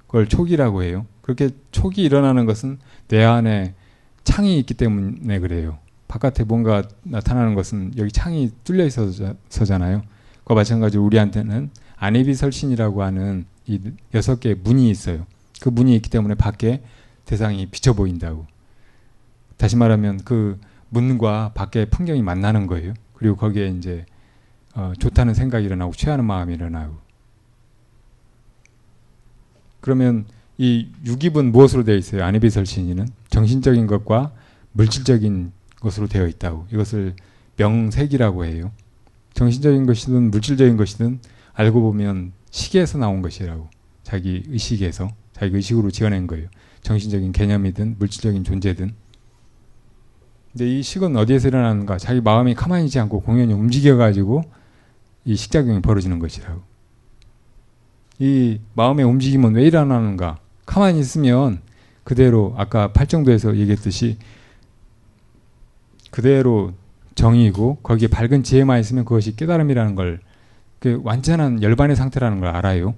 그걸 촉이라고 해요. 그렇게 촉이 일어나는 것은 내 안에 창이 있기 때문에 그래요. 바깥에 뭔가 나타나는 것은 여기 창이 뚫려 있어서잖아요. 그와 마찬가지로 우리한테는 안해비설신이라고 하는 이 6개의 문이 있어요. 그 문이 있기 때문에 밖에 대상이 비쳐 보인다고. 다시 말하면 그 문과 밖의 풍경이 만나는 거예요. 그리고 거기에 이제 좋다는 생각이 일어나고 취하는 마음이 일어나고. 그러면 이 육입은 무엇으로 되어 있어요? 안해비설신이는 정신적인 것과 물질적인 것으로 되어 있다고. 이것을 명색이라고 해요. 정신적인 것이든 물질적인 것이든 알고 보면 식에서 나온 것이라고. 자기 의식에서 자기 의식으로 지어낸 거예요. 정신적인 개념이든 물질적인 존재든. 근데 이 식은 어디에서 일어나는가? 자기 마음이 가만히 있지 않고 공연히 움직여가지고 이 식작용이 벌어지는 것이라고. 이 마음의 움직임은 왜 일어나는가? 가만히 있으면 그대로 아까 팔정도에서 얘기했듯이 그대로 정의이고 거기에 밝은 지혜만 있으면 그것이 깨달음이라는 걸, 그 완전한 열반의 상태라는 걸 알아요.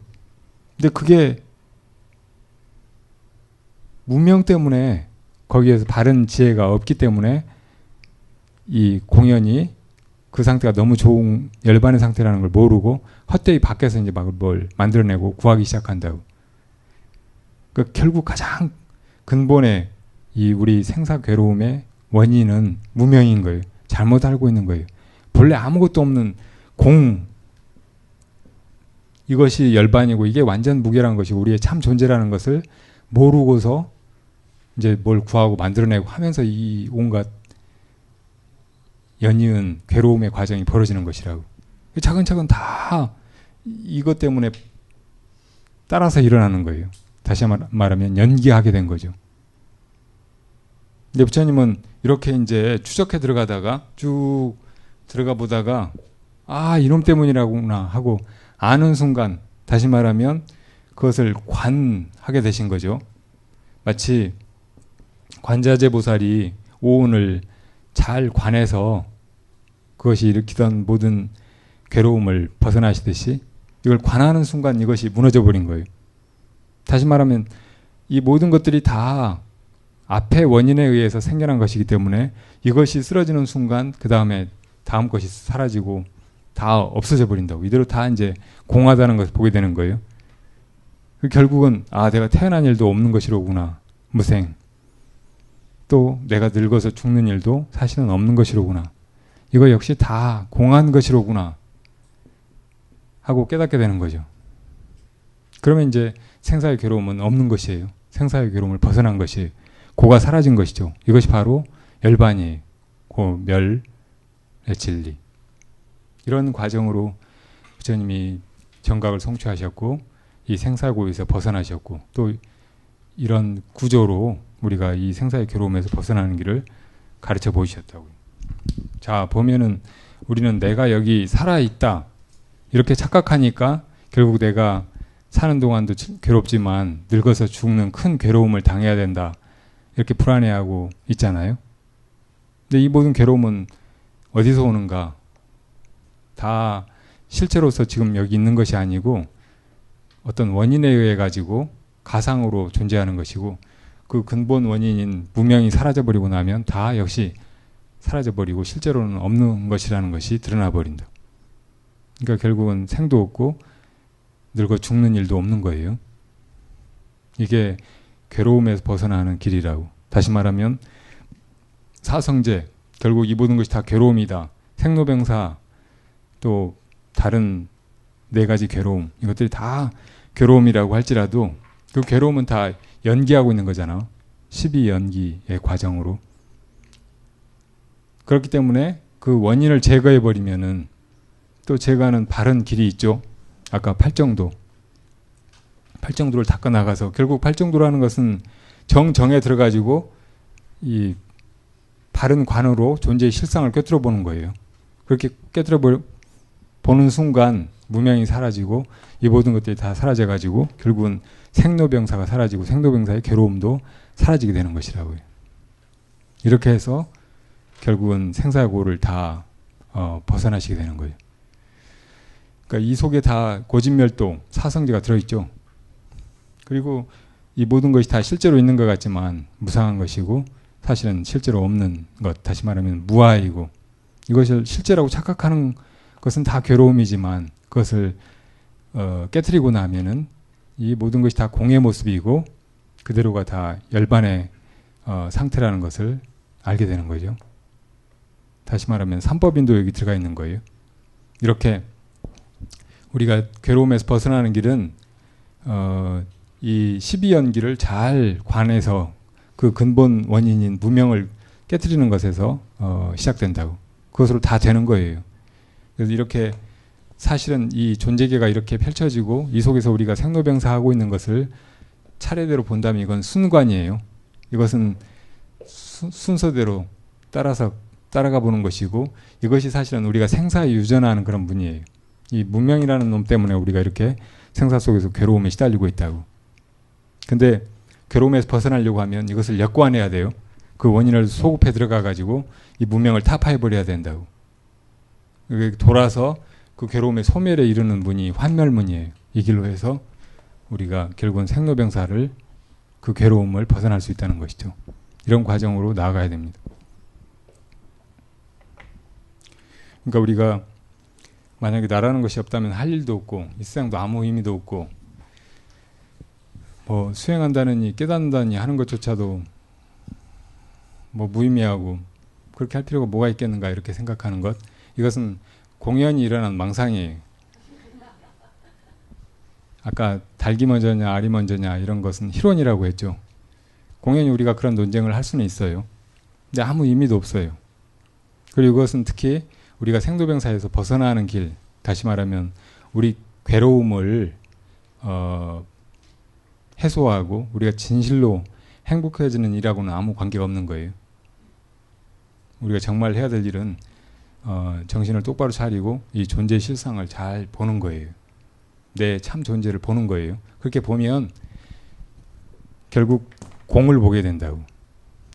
근데 그게 무명 때문에 거기에서 바른 지혜가 없기 때문에 이 공연이 그 상태가 너무 좋은 열반의 상태라는 걸 모르고 헛되이 밖에서 이제 막 뭘 만들어내고 구하기 시작한다고. 그 결국 가장 근본의 이 우리 생사 괴로움의 원인은 무명인 거예요. 잘못 알고 있는 거예요. 본래 아무것도 없는 공, 이것이 열반이고 이게 완전 무결한 것이 우리의 참 존재라는 것을 모르고서 이제 뭘 구하고 만들어내고 하면서 이 온갖 연이은 괴로움의 과정이 벌어지는 것이라고. 차근차근 다 이것 때문에 따라서 일어나는 거예요. 다시 말하면 연기하게 된 거죠. 근데 부처님은 이렇게 이제 추적해 들어가다가 쭉 들어가 보다가 아, 이놈 때문이라구나 하고 아는 순간, 다시 말하면 그것을 관하게 되신 거죠. 마치 관자재 보살이 오온을 잘 관해서 그것이 일으키던 모든 괴로움을 벗어나시듯이 이걸 관하는 순간 이것이 무너져 버린 거예요. 다시 말하면 이 모든 것들이 다 앞의 원인에 의해서 생겨난 것이기 때문에 이것이 쓰러지는 순간 그 다음에 다음 것이 사라지고 다 없어져 버린다고. 이대로 다 이제 공하다는 것을 보게 되는 거예요. 결국은 아, 내가 태어난 일도 없는 것이로구나. 무생. 또 내가 늙어서 죽는 일도 사실은 없는 것이로구나. 이거 역시 다 공한 것이로구나 하고 깨닫게 되는 거죠. 그러면 이제 생사의 괴로움은 없는 것이에요. 생사의 괴로움을 벗어난 것이에요. 고가 사라진 것이죠. 이것이 바로 열반이에요. 고멸의 진리. 이런 과정으로 부처님이 정각을 성취하셨고 이 생사고에서 벗어나셨고 또 이런 구조로 우리가 이 생사의 괴로움에서 벗어나는 길을 가르쳐 보이셨다고요. 자, 보면은 우리는 내가 여기 살아있다 이렇게 착각하니까 결국 내가 사는 동안도 괴롭지만 늙어서 죽는 큰 괴로움을 당해야 된다 이렇게 불안해하고 있잖아요. 근데 이 모든 괴로움은 어디서 오는가? 다 실제로서 지금 여기 있는 것이 아니고 어떤 원인에 의해 가지고 가상으로 존재하는 것이고 그 근본 원인인 무명이 사라져버리고 나면 다 역시 사라져버리고 실제로는 없는 것이라는 것이 드러나 버린다. 그러니까 결국은 생도 없고 늙어 죽는 일도 없는 거예요. 이게 괴로움에서 벗어나는 길이라고. 다시 말하면 사성제, 결국 이 모든 것이 다 괴로움이다. 생로병사, 또 다른 네 가지 괴로움, 이것들이 다 괴로움이라고 할지라도 그 괴로움은 다 연기하고 있는 거잖아. 12연기의 과정으로. 그렇기 때문에 그 원인을 제거해 버리면은 또 제거하는 바른 길이 있죠. 아까 팔정도. 팔정도를 닦아 나가서 결국 팔정도라는 것은 정정에 들어가지고 이 바른 관으로 존재의 실상을 꿰뚫어 보는 거예요. 그렇게 꿰뚫어 보는 순간 무명이 사라지고 이 모든 것들이 다 사라져 가지고 결국은 생로병사가 사라지고 생로병사의 괴로움도 사라지게 되는 것이라고요. 이렇게 해서 결국은 생사고를 다 벗어나시게 되는 거예요. 그러니까 이 속에 다 고진멸도, 사성제가 들어있죠. 그리고 이 모든 것이 다 실제로 있는 것 같지만 무상한 것이고 사실은 실제로 없는 것, 다시 말하면 무아이고, 이것을 실제라고 착각하는 것은 다 괴로움이지만 그것을 깨트리고 나면은 이 모든 것이 다 공의 모습이고 그대로가 다 열반의 상태라는 것을 알게 되는 거죠. 다시 말하면 삼법인도 여기 들어가 있는 거예요. 이렇게 우리가 괴로움에서 벗어나는 길은 이 12연기를 잘 관해서 그 근본 원인인 무명을 깨트리는 것에서 시작된다고. 그것으로 다 되는 거예요. 그래서 이렇게 사실은 이 존재계가 이렇게 펼쳐지고 이 속에서 우리가 생로병사하고 있는 것을 차례대로 본다면 이건 순관이에요. 이것은 순서대로 따라가 보는 것이고 이것이 사실은 우리가 생사유전하는 그런 분이에요. 이 무명이라는 놈 때문에 우리가 이렇게 생사 속에서 괴로움에 시달리고 있다고. 근데 괴로움에서 벗어나려고 하면 이것을 역관해야 돼요. 그 원인을 소급해 들어가 가지고 이 무명을 타파해 버려야 된다고. 돌아서 그 괴로움의 소멸에 이르는 문이 환멸문이에요. 이 길로 해서 우리가 결국은 생로병사를 그 괴로움을 벗어날 수 있다는 것이죠. 이런 과정으로 나아가야 됩니다. 그러니까 우리가 만약에 나라는 것이 없다면 할 일도 없고 이 세상도 아무 의미도 없고 뭐 수행한다느니 깨닫는다느니 하는 것조차도 뭐 무의미하고 그렇게 할 필요가 뭐가 있겠는가 이렇게 생각하는 것, 이것은 공연히 일어난 망상이에요. 아까 닭이 먼저냐 알이 먼저냐 이런 것은 희론이라고 했죠. 공연히 우리가 그런 논쟁을 할 수는 있어요. 근데 아무 의미도 없어요. 그리고 이것은 특히 우리가 생로병사에서 벗어나는 길, 다시 말하면 우리 괴로움을 해소하고 우리가 진실로 행복해지는 일하고는 아무 관계가 없는 거예요. 우리가 정말 해야 될 일은 정신을 똑바로 차리고 이 존재의 실상을 잘 보는 거예요. 내 참 존재를 보는 거예요. 그렇게 보면 결국 공을 보게 된다고.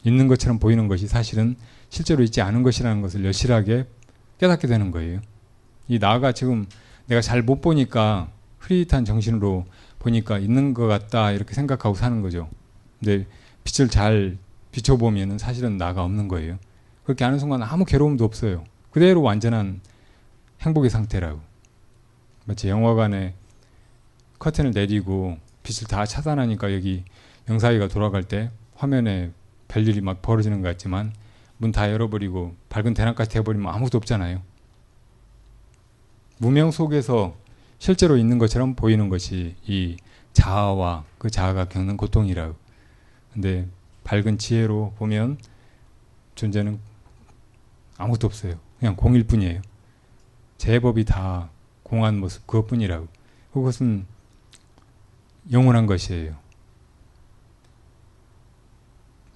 있는 것처럼 보이는 것이 사실은 실제로 있지 않은 것이라는 것을 여실하게 깨닫게 되는 거예요. 이 나가 지금 내가 잘 못 보니까 흐릿한 정신으로 보니까 있는 것 같다 이렇게 생각하고 사는 거죠. 근데 빛을 잘 비춰보면 사실은 나가 없는 거예요. 그렇게 하는 순간 아무 괴로움도 없어요. 그대로 완전한 행복의 상태라고. 마치 영화관에 커튼을 내리고 빛을 다 차단하니까 여기 영사위가 돌아갈 때 화면에 별일이 막 벌어지는 것 같지만 문 다 열어버리고 밝은 대낮까지 되어버리면 아무것도 없잖아요. 무명 속에서 실제로 있는 것처럼 보이는 것이 이 자아와 그 자아가 겪는 고통이라고. 근데 밝은 지혜로 보면 존재는 아무것도 없어요. 그냥 공일 뿐이에요. 제법이 다 공한 모습 그것뿐이라고. 그것은 영원한 것이에요.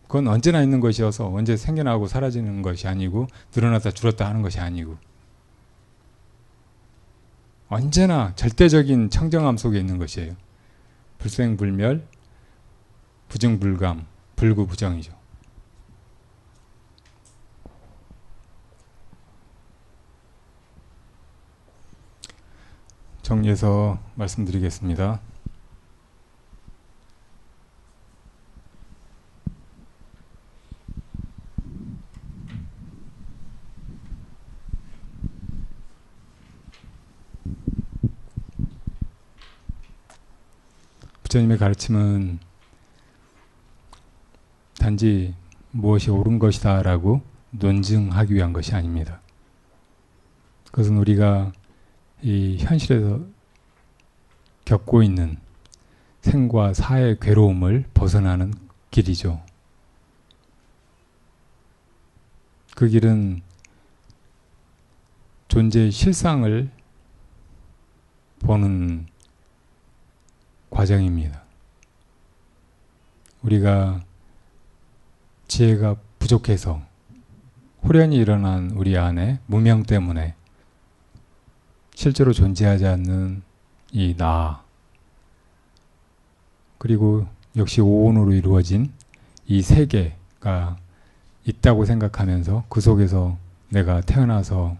그건 언제나 있는 것이어서 언제 생겨나고 사라지는 것이 아니고 늘어났다 줄었다 하는 것이 아니고 언제나 절대적인 청정함 속에 있는 것이에요. 불생불멸, 부증불감, 불구부정이죠. 정리해서 말씀드리겠습니다. 부처님의 가르침은 단지 무엇이 옳은 것이다 라고 논증하기 위한 것이 아닙니다. 그것은 우리가 이 현실에서 겪고 있는 생과 사의 괴로움을 벗어나는 길이죠. 그 길은 존재의 실상을 보는 과정입니다. 우리가 지혜가 부족해서 호련히 일어난 우리 안에 무명 때문에 실제로 존재하지 않는 이 나, 그리고 역시 오온으로 이루어진 이 세계가 있다고 생각하면서 그 속에서 내가 태어나서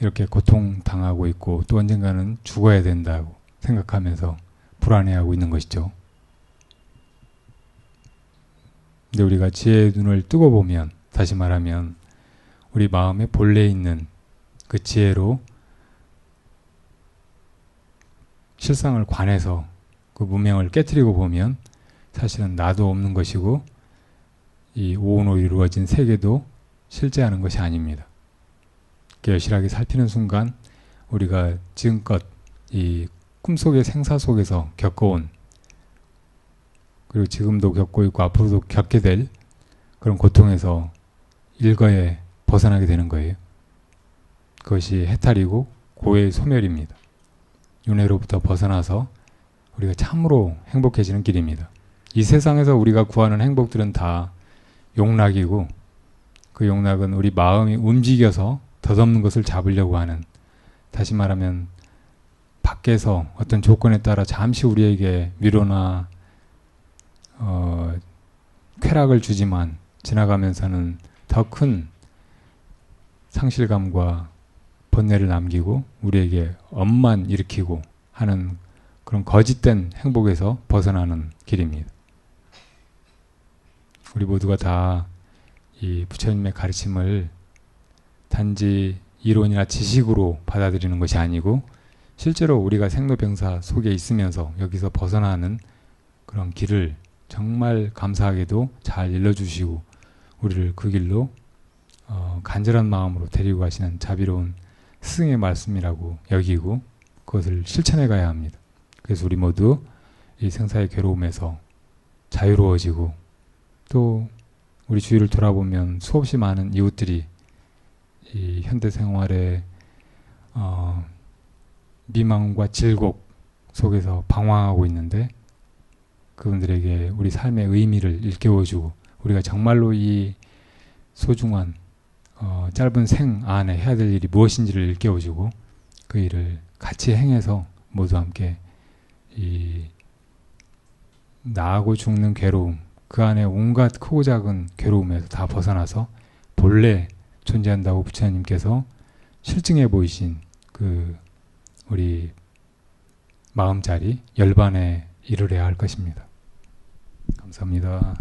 이렇게 고통당하고 있고 또 언젠가는 죽어야 된다고 생각하면서 불안해하고 있는 것이죠. 근데 우리가 지혜의 눈을 뜨고 보면, 다시 말하면 우리 마음에 본래 있는 그 지혜로 실상을 관해서 그 무명을 깨트리고 보면 사실은 나도 없는 것이고 이 오온으로 이루어진 세계도 실제하는 것이 아닙니다. 여실하게 살피는 순간 우리가 지금껏 이 꿈속의 생사 속에서 겪어온, 그리고 지금도 겪고 있고 앞으로도 겪게 될 그런 고통에서 일거에 벗어나게 되는 거예요. 그것이 해탈이고 고해의 소멸입니다. 윤회로부터 벗어나서 우리가 참으로 행복해지는 길입니다. 이 세상에서 우리가 구하는 행복들은 다 용락이고, 그 용락은 우리 마음이 움직여서 덧없는 것을 잡으려고 하는, 다시 말하면 밖에서 어떤 조건에 따라 잠시 우리에게 위로나 쾌락을 주지만 지나가면서는 더 큰 상실감과 번뇌를 남기고 우리에게 엄만 일으키고 하는 그런 거짓된 행복에서 벗어나는 길입니다. 우리 모두가 다 이 부처님의 가르침을 단지 이론이나 지식으로 받아들이는 것이 아니고 실제로 우리가 생로병사 속에 있으면서 여기서 벗어나는 그런 길을 정말 감사하게도 잘 일러주시고 우리를 그 길로 간절한 마음으로 데리고 가시는 자비로운 스승의 말씀이라고 여기고 그것을 실천해 가야 합니다. 그래서 우리 모두 이 생사의 괴로움에서 자유로워지고, 또 우리 주위를 돌아보면 수없이 많은 이웃들이 이 현대 생활의 미망과 질곡 속에서 방황하고 있는데 그분들에게 우리 삶의 의미를 일깨워주고 우리가 정말로 이 소중한 짧은 생 안에 해야 될 일이 무엇인지를 일깨워주고 그 일을 같이 행해서 모두 함께 이 나하고 죽는 괴로움, 그 안에 온갖 크고 작은 괴로움에서 다 벗어나서 본래 존재한다고 부처님께서 실증해 보이신 그 우리 마음자리 열반에 이르러야 할 것입니다. 감사합니다.